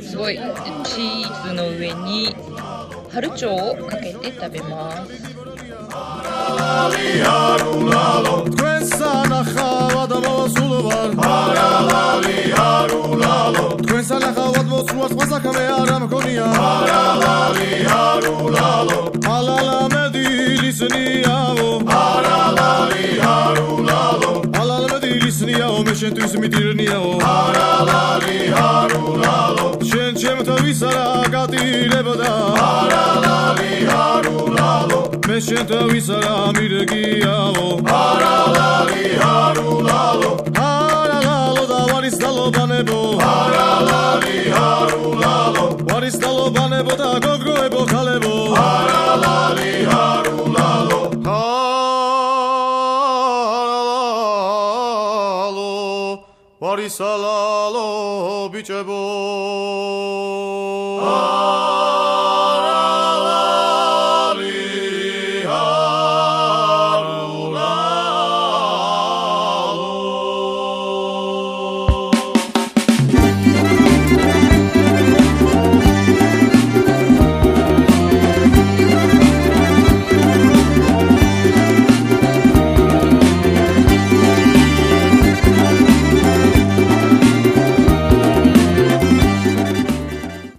すごいチーズの上に春蝶をかけて食べます。შენთვის მიტირნიაო არალალი არულალო შენ ჩემთვის არა გატირებოდა არალალი არულალო მე შენთვის არა მირგიაო არალალი არულალო არალალო და ვარის დალობანებო არალალი არულალო ვარის დალობანებო და გოგროებო ხალებო არალალი არულალო Salalo bichebo